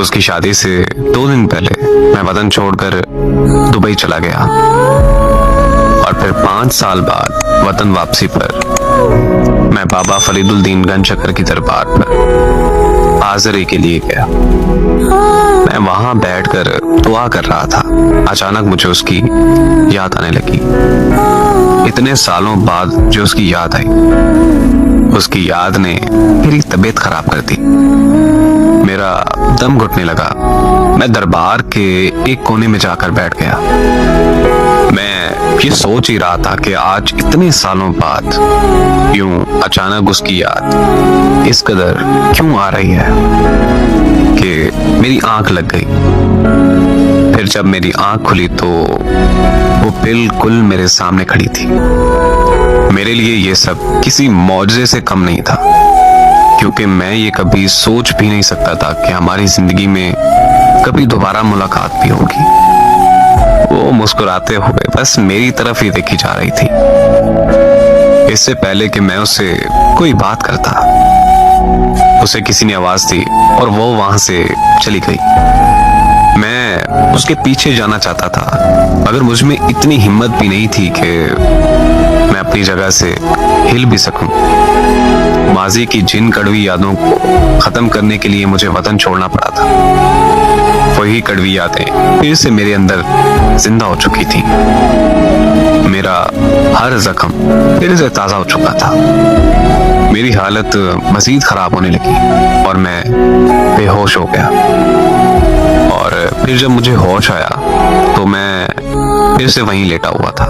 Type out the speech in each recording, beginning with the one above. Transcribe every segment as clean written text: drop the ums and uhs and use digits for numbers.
उसकी शादी से 2 दिन पहले मैं वतन छोड़कर दुबई चला गया और फिर 5 साल बाद वतन वापसी पर मैं बाबा फरीदुद्दीन गंज शक्कर की दरबार पर हाजिरी के लिए गया। मैं वहां बैठकर दुआ कर रहा था। अचानक मुझे उसकी याद आने लगी। इतने सालों बाद जो उसकी याद आई, उसकी याद ने मेरी तबीयत खराब कर दी। मेरा दम घुटने लगा। मैं दरबार के एक कोने में जाकर बैठ गया। मैं ये सोच ही रहा था कि आज इतने सालों बाद यूं अचानक उसकी याद इस कदर क्यों आ रही है कि मेरी आंख लग गई। फिर जब मेरी आंख खुली तो वो बिल्कुल मेरे सामने खड़ी थी। मेरे लिए ये सब किसी मौजज़े से कम नहीं था, क्योंकि मैं ये कभी सोच भी नहीं सकता था कि हमारी जिंदगी में कभी दोबारा मुलाकात भी होगी। वो मुस्कुराते हुए बस मेरी तरफ ही देखी जा रही थी। इससे पहले कि मैं उससे कोई बात करता, उसे किसी ने आवाज दी और वो वहां से चली गई। मैं उसके पीछे जाना चाहता था, मगर मुझ में इतनी हिम्मत भी नहीं थी कि मैं अपनी जगह से हिल भी सकूं। माजी की जिन कड़वी यादों को खत्म करने के लिए मुझे वतन छोड़ना पड़ा था। वही कड़वी यादें फिर से मेरे अंदर जिंदा हो चुकी थी। मेरा हर जख्म फिर से ताजा हो चुका था। मेरी हालत मजीद खराब होने लगी और मैं बेहोश हो गया। और फिर जब मुझे होश आया तो मैं फिर से वहीं लेटा हुआ था।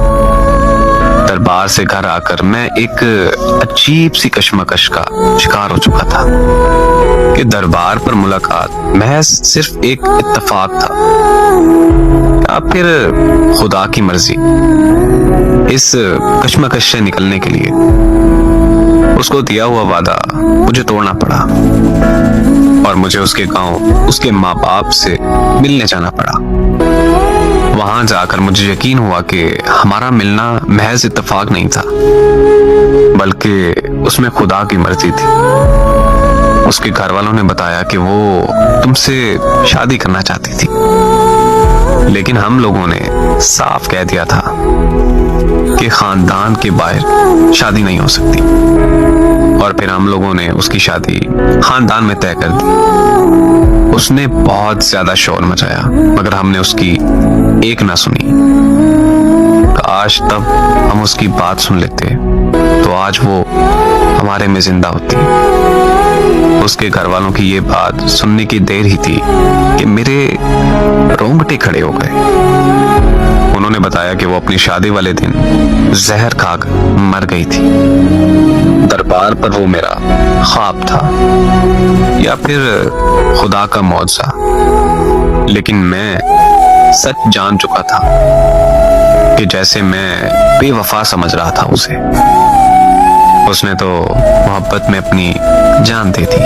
दरबार से घर आकर मैं एक अजीब सी कश्मकश का शिकार हो चुका था कि दरबार पर मुलाकात महज सिर्फ एक इत्तेफाक था या फिर खुदा की मर्जी। इस कश्मकश से निकलने के लिए उसको दिया हुआ वादा मुझे तोड़ना पड़ा और मुझे उसके गांव उसके माँ बाप से मिलने जाना पड़ा। वहां जाकर मुझे यकीन हुआ कि हमारा मिलना महज इत्तेफाक नहीं था, बल्कि उसमें खुदा की मर्जी थी। उसके घर वालों ने बताया कि वो तुमसे शादी करना चाहती थी, लेकिन हम लोगों ने साफ कह दिया था कि खानदान के बाहर शादी नहीं हो सकती। और फिर हम लोगों ने उसकी शादी खानदान में तय कर दी। उसने बहुत ज्यादा शोर मचाया, मगर हमने उसकी एक ना सुनी। काश तब हम उसकी बात सुन लेते तो आज वो हमारे में जिंदा होती। उसके घर वालों की ये बात सुनने की देर ही थी कि मेरे रोंगटे खड़े हो गए। उन्होंने बताया कि वो अपनी शादी वाले दिन जहर खाकर मर गई थी। दरबार पर वो मेरा ख्वाब था या फिर खुदा का मौजज़ा, लेकिन मैं सच जान चुका था कि जैसे मैं बेवफा समझ रहा था उसे, उसने तो मोहब्बत में अपनी जान दे दी।